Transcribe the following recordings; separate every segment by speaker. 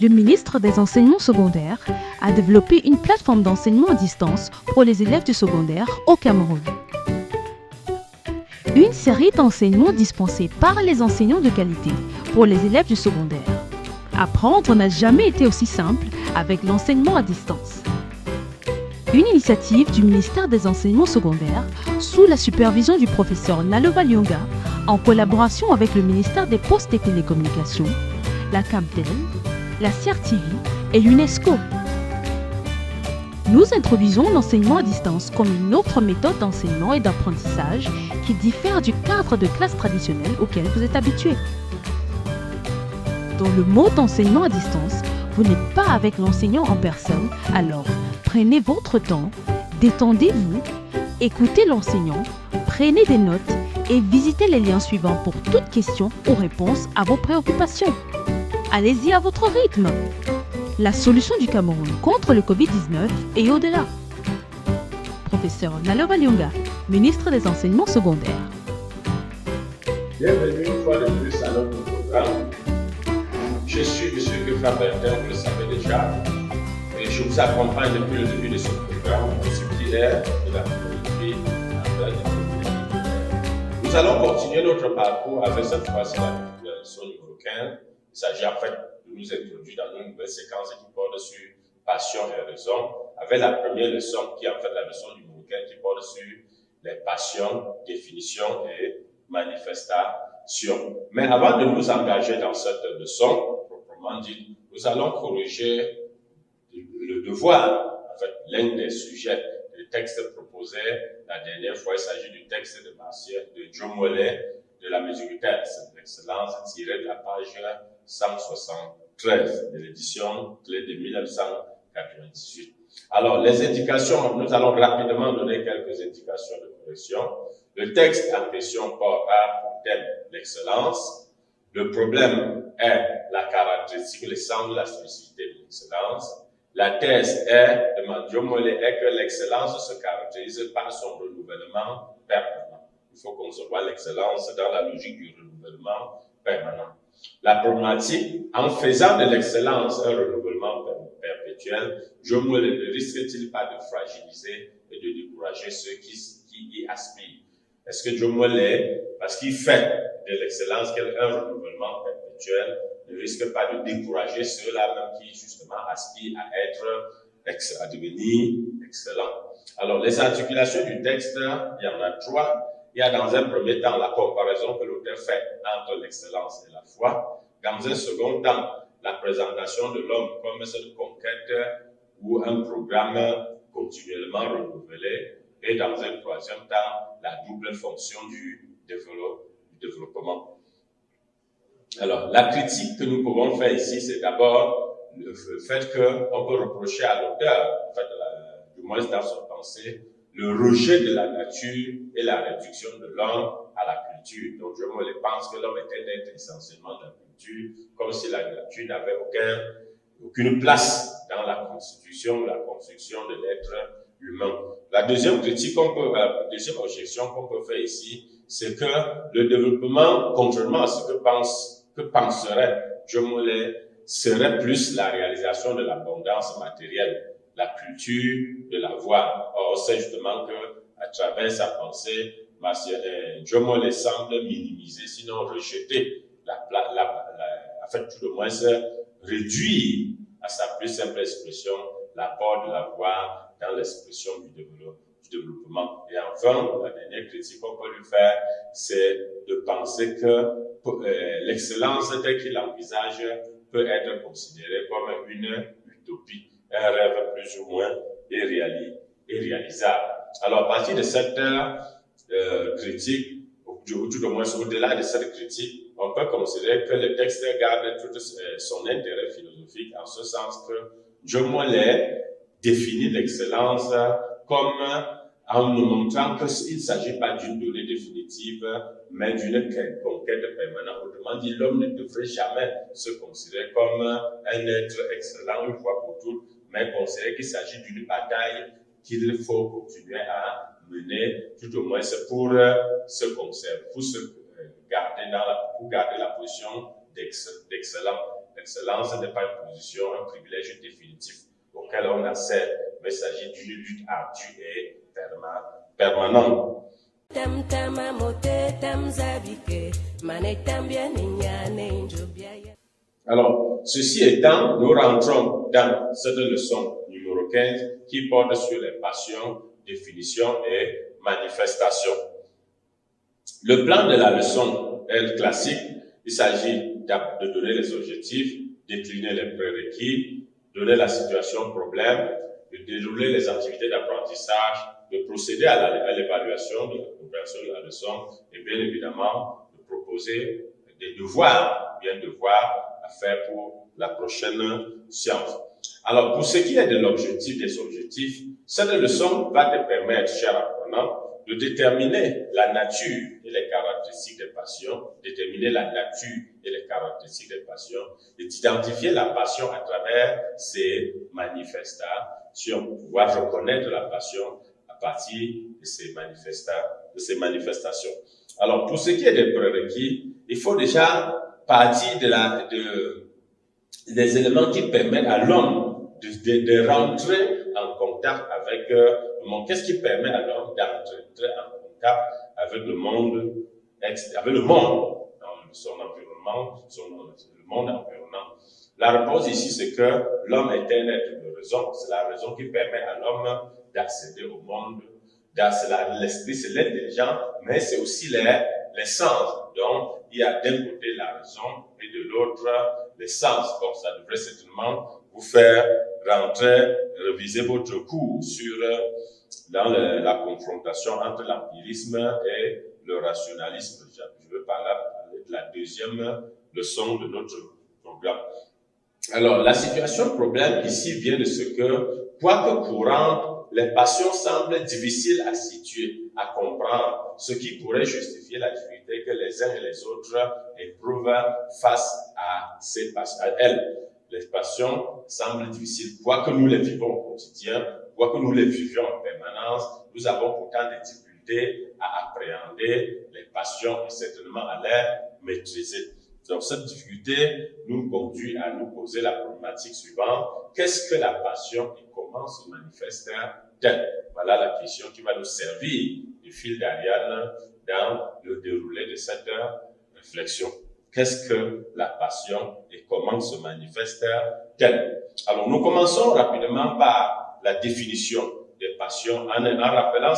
Speaker 1: le ministre des Enseignements secondaires a développé une plateforme d'enseignement à distance pour les élèves du secondaire au Cameroun. Une série d'enseignements dispensés par les enseignants de qualité pour les élèves du secondaire. Apprendre n'a jamais été aussi simple avec l'enseignement à distance. Une initiative du ministère des Enseignements secondaires sous la supervision du professeur Nalova Lyonga en collaboration avec le ministère des Postes et Télécommunications, la CAMTEL, la CRTV et l'UNESCO. Nous introduisons l'enseignement à distance comme une autre méthode d'enseignement et d'apprentissage qui diffère du cadre de classe traditionnel auquel vous êtes habitué. Dans le mode d'enseignement à distance, vous n'êtes pas avec l'enseignant en personne, alors prenez votre temps, détendez-vous, écoutez l'enseignant, prenez des notes et visitez les liens suivants pour toute question ou réponse à vos préoccupations. Allez-y à votre rythme. La solution du Cameroun contre le Covid-19 et au-delà. Professeur Nalova Lyonga, ministre des Enseignements secondaires.
Speaker 2: Bienvenue une fois de plus à notre programme. Je suis M. Geoffroy Bertin, vous le savez déjà, et je vous accompagne depuis le début de ce programme au subsidiaire de la communauté affaires de communauté. Nous allons continuer notre parcours avec cette fois-ci la leçon numéro 15. Il s'agit en fait de nous introduire dans une nouvelle séquence qui porte sur passion et raison, avec la première leçon qui est en fait la leçon numéro 15 qui porte sur les passions, définition et manifestation. Mais avant de nous engager dans cette leçon, proprement dit, nous allons corriger le devoir, en fait, l'un des sujets du texte proposé la dernière fois. Il s'agit du texte de Martial, de Joe Mollet, de la mesure d'excellence, tiré de la page 173 de l'édition clé de 1998. Alors, les indications, nous allons rapidement donner quelques indications de correction. Le texte en question portera pour thème l'excellence. Le problème est la caractéristique, l'essence de la spécificité de l'excellence. La thèse est, de Mandio Mollet, est que l'excellence se caractérise par son renouvellement permanent. Il faut concevoir l'excellence dans la logique du renouvellement permanent. La problématique, en faisant de l'excellence un renouvellement perpétuel, Joe Mollet ne risque-t-il pas de fragiliser et de décourager ceux qui y aspirent? Est-ce que Joe Mollet, parce qu'il fait de l'excellence un renouvellement perpétuel, ne risque pas de décourager ceux-là même qui justement aspirent à devenir excellents? Alors, les articulations du texte, il y en a trois. Il y a dans un premier temps la comparaison que l'auteur fait entre l'excellence et la foi. Dans un second temps, la présentation de l'homme comme cette conquête ou un programme continuellement renouvelé. Et dans un troisième temps, la double fonction du développement. Alors, la critique que nous pouvons faire ici, c'est d'abord le fait qu'on peut reprocher à l'auteur, en fait, du moins dans son pensée, le rejet de la nature et la réduction de l'homme à la culture. Donc, je pense que l'homme était un être essentiellement de la culture, comme si la nature n'avait aucune place dans la construction de l'être humain. La deuxième critique deuxième objection qu'on peut faire ici, c'est que le développement, contrairement à ce que penserait Joe Mollet, serait plus la réalisation de l'abondance matérielle, la culture de la voix. Or, on sait justement que, à travers sa pensée, Joe Mollet semble minimiser, sinon rejeter en fait, tout le moins, réduire à sa plus simple expression l'apport de la voix dans l'expression du développement. Et enfin, la dernière critique qu'on peut lui faire, c'est de penser que l'excellence telle qu'il l'envisage peut être considérée comme une utopie, un rêve plus ou moins irréalisable. Alors, à partir de cette critique, ou tout au moins au-delà de cette critique, on peut considérer que le texte garde tout son intérêt philosophique, en ce sens que Joe Mollet définit l'excellence comme en nous montrant qu'il ne s'agit pas d'une donnée définitive, mais d'une conquête permanente. Autrement dit, l'homme ne devrait jamais se considérer comme un être excellent une fois pour toutes, mais considérer qu'il s'agit d'une bataille qu'il faut continuer à mener, tout au moins pour se conserver, pour garder la position d'excellent. L'excellence n'est pas une position, un privilège définitif auquel on accède, mais il s'agit d'une lutte ardue et permanente. Alors, ceci étant, nous rentrons dans cette leçon numéro 15 qui porte sur les passions, définitions et manifestations. Le plan de la leçon est classique. Il s'agit de donner les objectifs, décliner les prérequis, donner la situation problème, de dérouler les activités d'apprentissage, de procéder à l'évaluation de la compréhension de la leçon et bien évidemment de proposer des devoirs à faire pour la prochaine séance. Alors, pour ce qui est de l'objectif, des objectifs, cette leçon va te permettre, cher apprenant, de déterminer la nature et les caractéristiques des passions, déterminer la nature et les caractéristiques des passions, et d'identifier la passion à travers ses manifestations, pouvoir reconnaître la passion à partir de ces manifestations. Alors, pour ce qui est des prérequis, il faut déjà partir des éléments qui permettent à l'homme de rentrer en contact avec le monde. Qu'est-ce qui permet à l'homme d'entrer en contact avec le monde, dans son environnement, le monde environnant? La réponse ici, c'est que l'homme est un être de raison. C'est la raison qui permet à l'homme d'accéder au monde. L'esprit, c'est l'intelligence, mais c'est aussi les sens. Donc, il y a d'un côté la raison et de l'autre les sens. Donc, ça devrait certainement vous faire réviser votre cours dans la confrontation entre l'empirisme et le rationalisme. Je veux parler de la deuxième leçon de notre programme. Alors, la situation problème ici vient de ce que, quoique courante, les passions semblent difficiles à situer, à comprendre, ce qui pourrait justifier la difficulté que les uns et les autres éprouvent face à elles. Les passions semblent difficiles, quoique nous les vivons au quotidien, quoique nous les vivions en permanence, nous avons pourtant des difficultés à appréhender les passions et certainement à les maîtriser. Donc, cette difficulté nous conduit à nous poser la problématique suivante. Qu'est-ce que la passion et comment se manifeste-t-elle? Voilà la question qui va nous servir de fil d'Ariane dans le déroulé de cette réflexion. Qu'est-ce que la passion et comment se manifeste-t-elle? Alors, nous commençons rapidement par la définition des passions en rappelant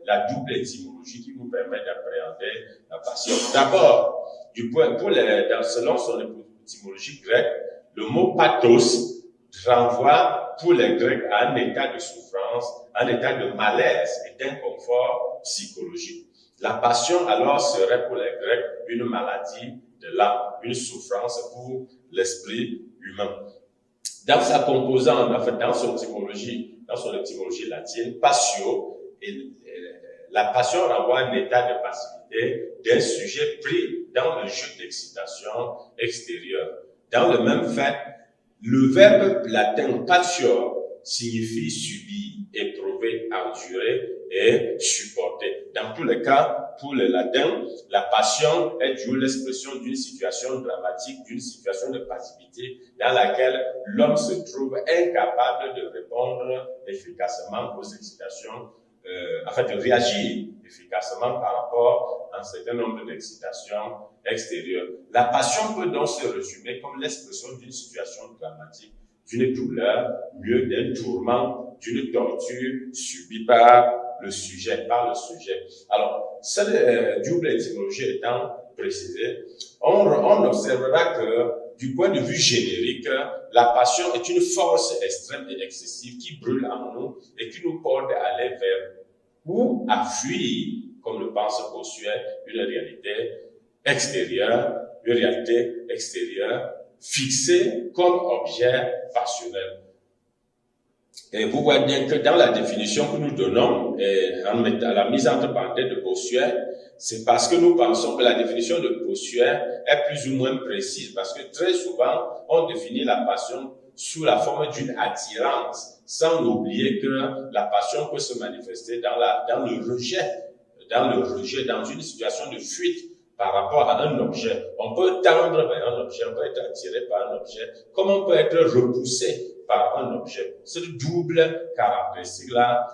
Speaker 2: la double étymologie qui nous permet d'appréhender la passion. D'abord, selon son étymologie grecque, le mot pathos renvoie pour les Grecs à un état de souffrance, un état de malaise et d'inconfort psychologique. La passion, alors, serait pour les Grecs une maladie de l'âme, une souffrance pour l'esprit humain. Dans sa composante, en fait, dans son étymologie latine, passio, la passion renvoie à un état de passivité d'un sujet pris dans le jeu d'excitation extérieure. Dans le même fait, le verbe latin patior signifie subir, éprouver, endurer et supporter. Dans tous les cas, pour le latin, la passion est toujours l'expression d'une situation dramatique, d'une situation de passivité dans laquelle l'homme se trouve incapable de répondre efficacement aux excitations, de réagir efficacement par rapport à un certain nombre d'excitations extérieures. La passion peut donc se résumer comme l'expression d'une situation dramatique, d'une douleur, mieux d'un tourment, d'une torture subie par le sujet. Alors, cette double étymologie étant précisée, on observera que, du point de vue générique, la passion est une force extrême et excessive qui brûle en nous et qui nous porte à aller vers ou à fuir, comme le pense Bossuet, une réalité extérieure fixée comme objet passionnel. Et vous voyez bien que dans la définition que nous donnons, à la mise entre parenthèses de Bossuet, c'est parce que nous pensons que la définition de Bossuet est plus ou moins précise, parce que très souvent, on définit la passion sous la forme d'une attirance, sans oublier que la passion peut se manifester dans le rejet, dans une situation de fuite par rapport à un objet. On peut tendre vers un objet, on peut être attiré par un objet, comme on peut être repoussé par un objet. Cette double caractéristique-là,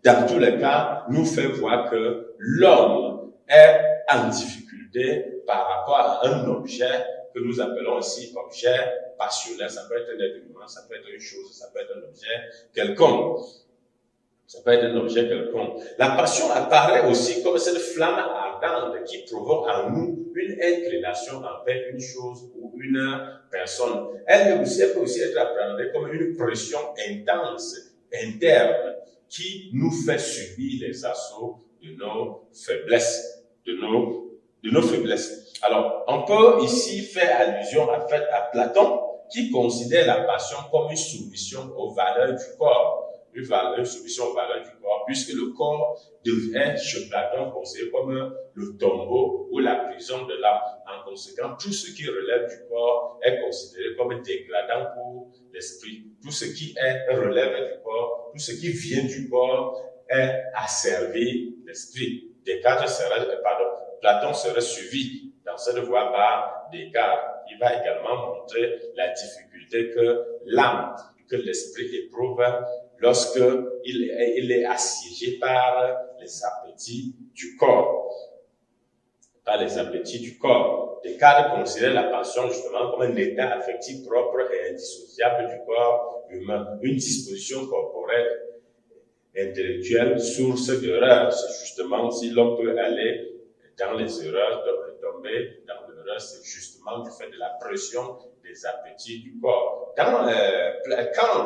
Speaker 2: dans tous les cas, nous fait voir que l'homme est en difficulté par rapport à un objet que nous appelons aussi objet passionnel. Ça peut être un être humain, ça peut être une chose, ça peut être un objet quelconque. Ça peut être un objet quelconque. La passion apparaît aussi comme cette flamme ardente qui provoque en nous une inclination envers une chose ou une personne. Elle peut aussi être appréhendée comme une pression intense, interne, qui nous fait subir les assauts de nos faiblesses, de nos faiblesses. Alors, on peut ici faire allusion en fait à Platon, qui considère la passion comme une soumission aux valeurs du corps. Une soumission aux valeurs du corps, puisque le corps devrait, chez Platon, considéré comme le tombeau ou la prison de l'âme. En conséquent, tout ce qui relève du corps est considéré comme dégradant pour l'esprit. Tout ce qui relève du corps, tout ce qui vient du corps est asservi l'esprit. Platon serait suivi dans cette voie par Descartes. Il va également montrer la difficulté que l'âme, que l'esprit éprouve lorsque il est assiégé par les appétits du corps. Par les appétits du corps. Descartes considère la passion justement comme un état affectif propre et indissociable du corps humain, une disposition corporelle, intellectuelle, source d'erreur. C'est justement si l'on peut aller dans les erreurs, tomber dans l'erreur, c'est justement du fait de la pression des appétits du corps. Quand,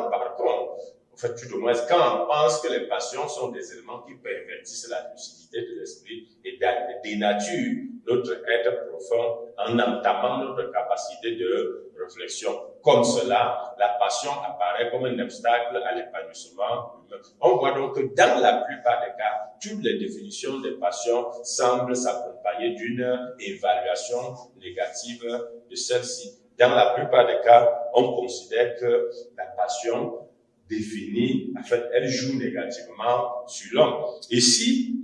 Speaker 2: par contre, en fait, tout au moins, quand on pense que les passions sont des éléments qui pervertissent la lucidité de l'esprit et dénaturent notre être profond en entamant notre capacité de réflexion. Comme cela, la passion apparaît comme un obstacle à l'épanouissement humain. On voit donc que dans la plupart des cas, toutes les définitions des passions semblent s'accompagner d'une évaluation négative de celle-ci. Dans la plupart des cas, on considère que la passion définie, en fait, elle joue négativement sur l'homme. Ici,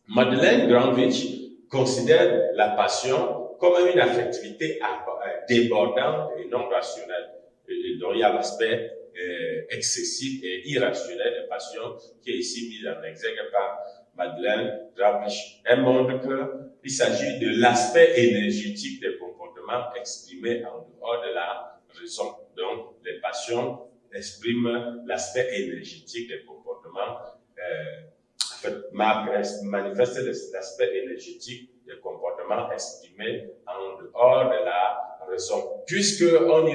Speaker 2: Madeleine Granville considère la passion comme une affectivité débordante et non rationnelle, dont il y a l'aspect excessif et irrationnel des passions qui est ici mis en exergue par Madeleine Granville. Elle montre qu'il s'agit de l'aspect énergétique des comportements exprimés en dehors de la raison. Donc, les passions expriment l'aspect énergétique des comportements, manifestent l'aspect énergétique des comportements exprimés en dehors de la raison. Puisqu'on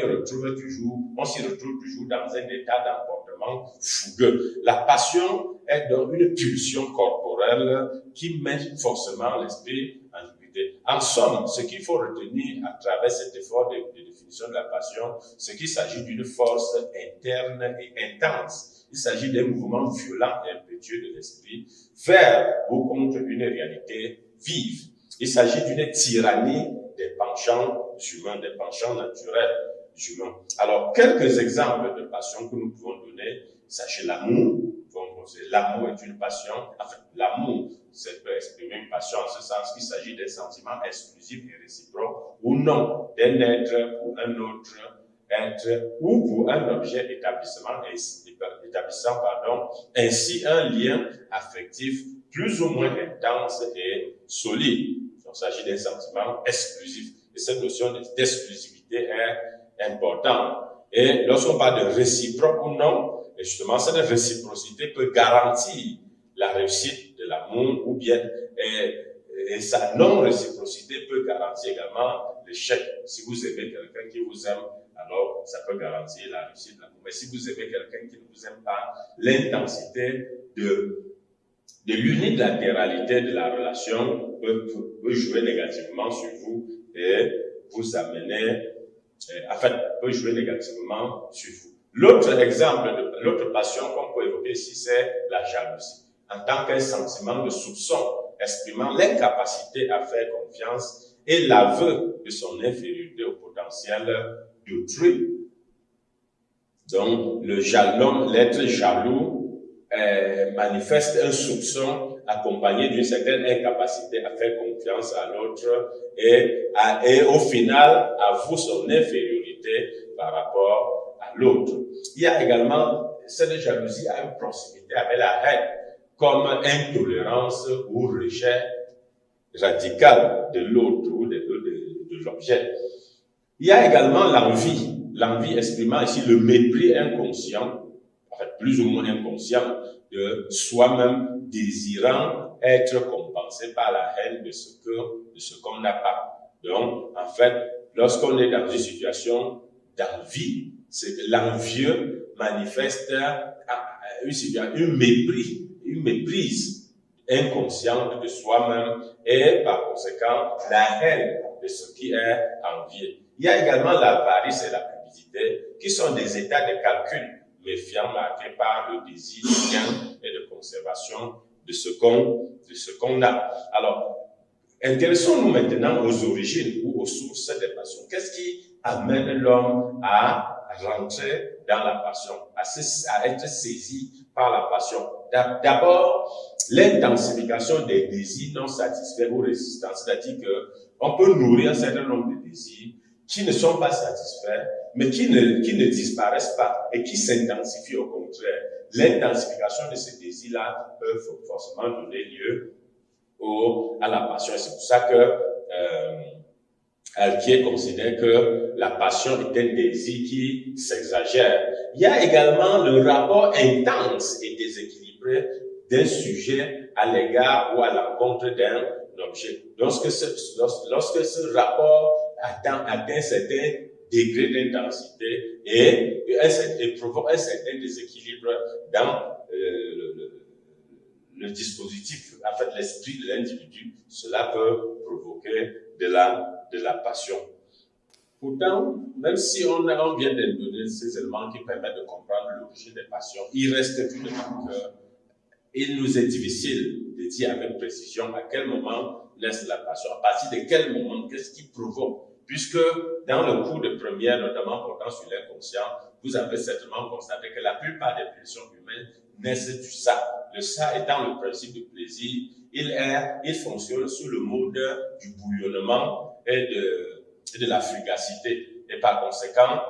Speaker 2: s'y retrouve toujours dans un état d'emportement fougueux. La passion est donc une pulsion corporelle qui met forcément l'esprit en difficulté. En somme, ce qu'il faut retenir à travers cet effort de définition de la passion, c'est qu'il s'agit d'une force interne et intense. Il s'agit d'un mouvement violent et impétueux de l'esprit vers ou contre une réalité vive. Il s'agit d'une tyrannie des penchants humains, des penchants naturels humains. Alors, quelques exemples de passion que nous pouvons donner, il s'agit de l'amour. L'amour est une passion. Enfin, l'amour, c'est peut exprimer une passion en ce sens qu'il s'agit d'un sentiment exclusif et réciproque ou non, d'un être pour un autre être ou pour un objet établissant ainsi un lien affectif plus ou moins intense et solide. Donc, il s'agit d'un sentiment exclusif. Et cette notion d'exclusivité est importante. Et lorsqu'on parle de réciproque ou non, et justement, cette réciprocité peut garantir la réussite de l'amour ou bien, et sa non-réciprocité peut garantir également l'échec. Si vous aimez quelqu'un qui vous aime, alors ça peut garantir la réussite de l'amour. Mais si vous aimez quelqu'un qui ne vous aime pas, l'intensité de l'unilatéralité de la relation peut jouer négativement sur vous et vous amener, peut jouer négativement sur vous. L'autre passion qu'on peut évoquer ici, c'est la jalousie. En tant qu'un sentiment de soupçon, exprimant l'incapacité à faire confiance et l'aveu de son infériorité au potentiel d'autrui. Donc, l'être jaloux manifeste un soupçon accompagnée d'une certaine incapacité à faire confiance à l'autre et au final avoue son infériorité par rapport à l'autre. Il y a également cette jalousie à une proximité avec la haine, comme intolérance ou rejet radical de l'autre ou de l'objet. Il y a également l'envie exprimant ici le mépris inconscient, en fait plus ou moins inconscient, de soi-même désirant être compensé par la haine de ce qu'on n'a pas. Donc, en fait, lorsqu'on est dans une situation d'envie, c'est que l'envieux manifeste une méprise inconsciente de soi-même et par conséquent la haine de ce qui est envié. Il y a également l'avarice et la cupidité qui sont des états de calcul méfiants marqués par le désir de gain et de conservation de ce qu'on a. Alors, intéressons-nous maintenant aux origines ou aux sources des passions. Qu'est-ce qui amène l'homme à rentrer dans la passion, à être saisi par la passion? D'abord, l'intensification des désirs non satisfaits ou résistants, c'est-à-dire qu'on peut nourrir un certain nombre de désirs qui ne sont pas satisfaits, mais qui ne disparaissent pas et qui s'intensifient au contraire. L'intensification de ces désirs-là peut forcément donner lieu à la passion. Et c'est pour ça que Alquier considère que la passion est un désir qui s'exagère. Il y a également le rapport intense et déséquilibré d'un sujet à l'égard ou à l'encontre d'un objet. Lorsque ce rapport atteint un certain degré d'intensité et provoque un certain déséquilibre dans le dispositif, en fait l'esprit de l'individu, cela peut provoquer de la passion. Pourtant, même si on vient de donner ces éléments qui permettent de comprendre l'origine des passions, il reste tout de même qu'il nous est difficile de dire avec précision à quel moment naît la passion, à partir de quel moment, qu'est-ce qui provoque. Puisque dans le cours de première, notamment portant sur l'inconscient, vous avez certainement constaté que la plupart des pulsions humaines naissent du ça. Le ça étant le principe du plaisir, il fonctionne sous le mode du bouillonnement et de la fugacité. Et par conséquent,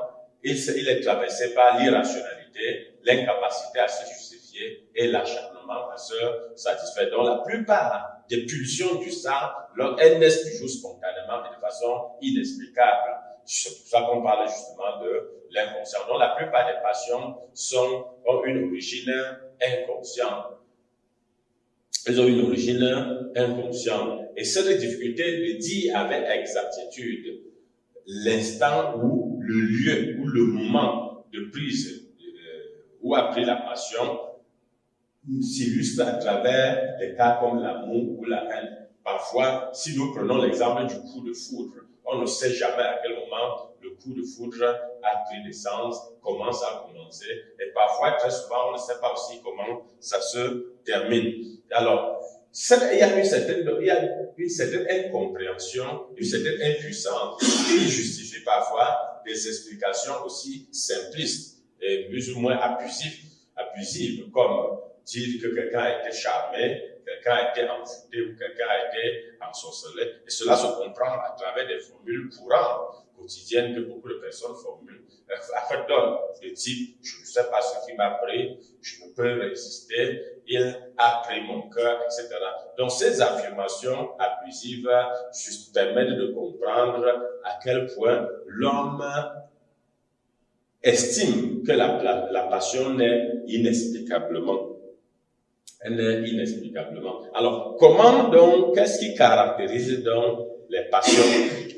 Speaker 2: il est traversé par l'irrationalité, l'incapacité à se justifier et l'acharnement à se satisfaire. Donc la plupart des pulsions du sang, elles naissent toujours spontanément et de façon inexplicable. C'est pour ça qu'on parle justement de l'inconscient. Donc la plupart des passions ont une origine inconsciente. Elles ont une origine inconsciente. Et cette difficulté de dire avec exactitude l'instant ou le lieu ou le moment de prise où a pris la passion s'illustre à travers des cas comme l'amour ou la haine. Parfois, si nous prenons l'exemple du coup de foudre, on ne sait jamais à quel moment le coup de foudre a pris naissance, comment ça a commencé, et parfois, très souvent, on ne sait pas aussi comment ça se termine. Alors, il y a une certaine incompréhension, une certaine impuissance qui justifie parfois des explications aussi simplistes et plus ou moins abusives, comme dire que quelqu'un a été charmé, quelqu'un a été envoûté ou quelqu'un a été ensorcelé. Et cela se comprend à travers des formules courantes, quotidiennes, que beaucoup de personnes formulent. En fait, de type, je ne sais pas ce qui m'a pris, je ne peux résister, il a pris mon cœur, etc. Donc, ces affirmations abusives permettent de comprendre à quel point l'homme estime que la passion naît inexplicablement. Elle naît inexplicablement. Alors, comment donc, qu'est-ce qui caractérise donc les passions?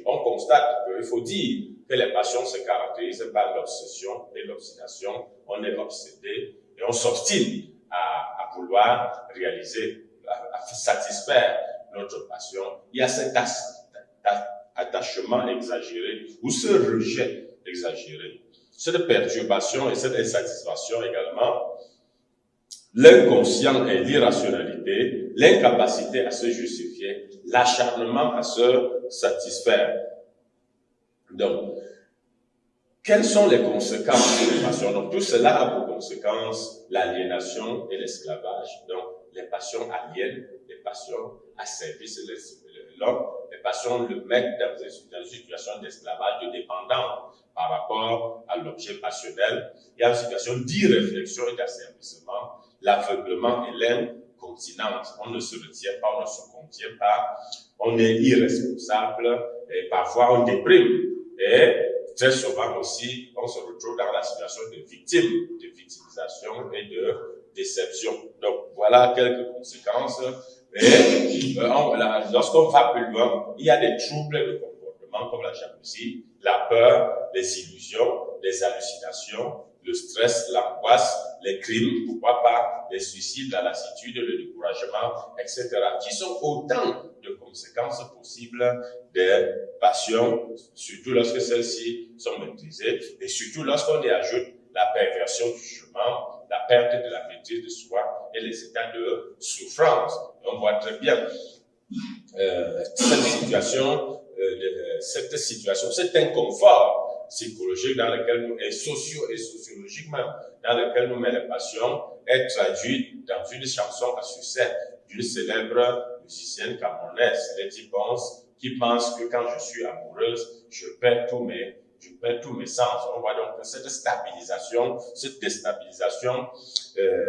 Speaker 2: On constate qu'il faut dire que les passions se caractérisent par l'obsession et l'obstination. On est obsédé et on s'obstine à vouloir réaliser, à satisfaire notre passion. Il y a cet attachement exagéré ou ce rejet exagéré. Cette perturbation et cette insatisfaction également, l'inconscient et l'irrationalité, l'incapacité à se justifier, l'acharnement à se satisfaire. Donc, quelles sont les conséquences de la passion? Donc, tout cela a pour conséquence l'aliénation et l'esclavage. Donc, les passions aliènes, les passions à service de l'homme, les passions le mettent dans une situation d'esclavage, de dépendance par rapport à l'objet passionnel. Il y a une situation d'irréflexion et d'asservissement, l'aveuglement et l'incontinence. On ne se retient pas, on ne se contient pas, on est irresponsable et parfois on déprime. Et très souvent aussi, on se retrouve dans la situation de victime, de victimisation et de déception. Donc, voilà quelques conséquences. Et lorsqu'on va plus loin, il y a des troubles de comportement comme la jalousie, la peur, les illusions, les hallucinations, le stress, l'angoisse, les crimes, pourquoi pas, les suicides, la lassitude, le découragement, etc., qui sont autant de conséquences possibles des passions, surtout lorsque celles-ci sont maîtrisées, et surtout lorsqu'on y ajoute la perversion du jugement, la perte de la maîtrise de soi et les états de souffrance. On voit très bien cette situation, cet inconfort psychologique dans lequel nous, et sociologique même, dans lequel nous met les passions, est traduit dans une chanson à succès d'une célèbre musicienne camerounaise, Letty Ponce, qui pense que quand je suis amoureuse, je perds tous mes sens. On voit donc que cette stabilisation, cette déstabilisation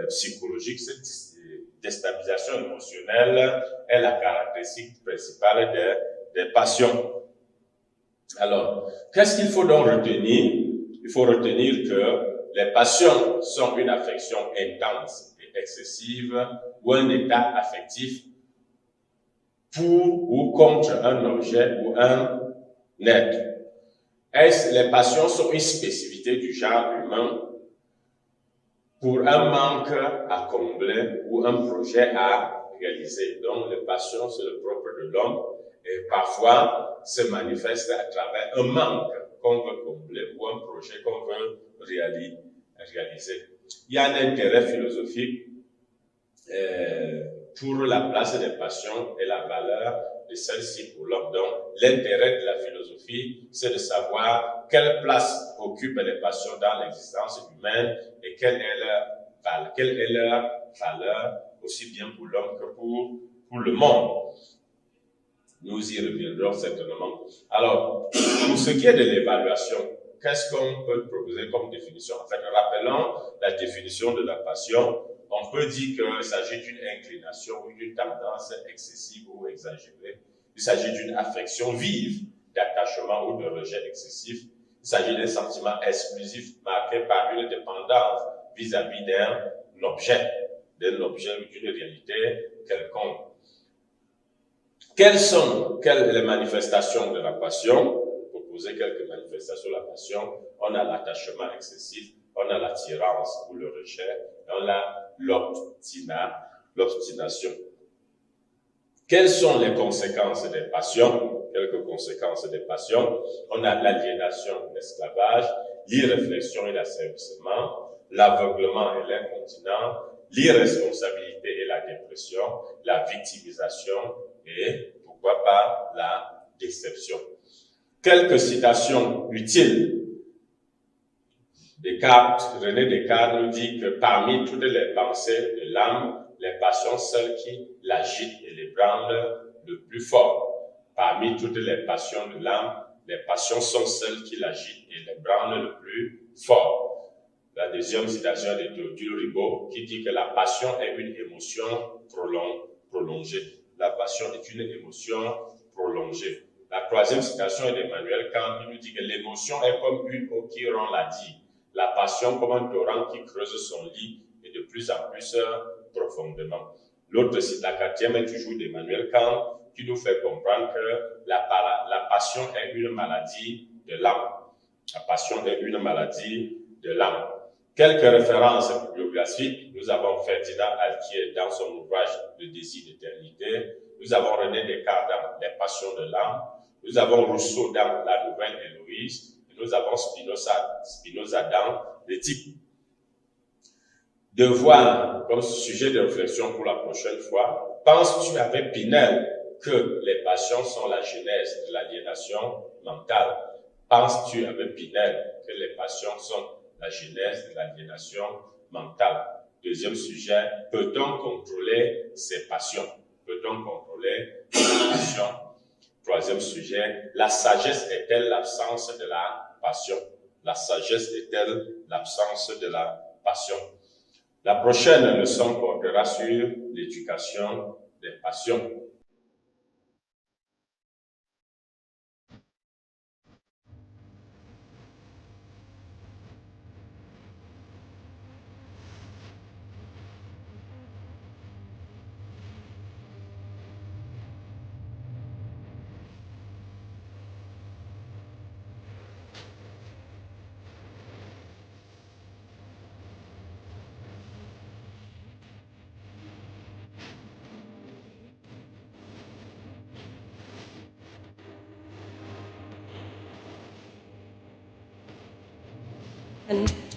Speaker 2: psychologique, cette déstabilisation émotionnelle est la caractéristique principale des passions. Alors, qu'est-ce qu'il faut donc retenir? Il faut retenir que les passions sont une affection intense et excessive ou un état affectif pour ou contre un objet ou un être. Les passions sont une spécificité du genre humain pour un manque à combler ou un projet à réaliser. Donc, les passions, c'est le propre de l'homme et parfois se manifestent à travers un manque qu'on veut combler ou un projet qu'on veut réaliser. Il y a un intérêt philosophique pour la place des passions et la valeur de celle-ci pour l'homme. Donc, l'intérêt de la philosophie, c'est de savoir quelle place occupent les passions dans l'existence humaine et quelle est leur valeur, aussi bien pour l'homme que pour le monde. Nous y reviendrons certainement. Alors, pour ce qui est de l'évaluation, qu'est-ce qu'on peut proposer comme définition? En fait, rappelons la définition de la passion. On peut dire qu'il s'agit d'une inclination ou d'une tendance excessive ou exagérée. Il s'agit d'une affection vive, d'attachement ou de rejet excessif. Il s'agit d'un sentiment exclusif marqué par une dépendance vis-à-vis d'un objet ou d'une réalité quelconque. Quelles sont les manifestations de la passion? Pour poser quelques manifestations de la passion, on a l'attachement excessif, on a l'attirance ou le rejet, on a l'obstination. Quelles sont les conséquences des passions? Quelques conséquences des passions. On a l'aliénation, l'esclavage, l'irréflexion et l'asservissement, l'aveuglement et l'incontinence, l'irresponsabilité et la dépression, la victimisation et, pourquoi pas, la déception. Quelques citations utiles. René Descartes nous dit que parmi toutes les pensées de l'âme, les passions seules qui l'agitent et l'ébranlent le plus fort. Parmi toutes les passions de l'âme, les passions sont celles qui l'agitent et l'ébranlent le plus fort. La deuxième citation de Théodule Ribaud qui dit que la passion est une émotion prolongée. La passion est une émotion prolongée. La troisième citation est d'Emmanuel Kant qui nous dit que l'émotion est comme une eau qui rend la digue. La passion comme un torrent qui creuse son lit et de plus en plus profondément. La quatrième est toujours d'Emmanuel Kant qui nous fait comprendre que la passion est une maladie de l'âme. La passion est une maladie de l'âme. Quelques références bibliographiques. Nous avons Ferdinand Alquier dans son ouvrage Le désir d'éternité. Nous avons René Descartes dans Les passions de l'âme. Nous avons Rousseau dans La nouvelle Héloïse. Et nous avons Spinoza dans L'éthique. Devoir, comme sujet de réflexion pour la prochaine fois, penses-tu avec Pinel que les passions sont la genèse de l'aliénation mentale? Penses-tu avec Pinel que les passions sont la genèse de l'aliénation mentale? Deuxième sujet, peut-on contrôler ses passions? Peut-on contrôler ses passions? Troisième sujet, la sagesse est-elle l'absence de la passion? La sagesse est-elle l'absence de la passion? La prochaine leçon portera sur l'éducation des passions.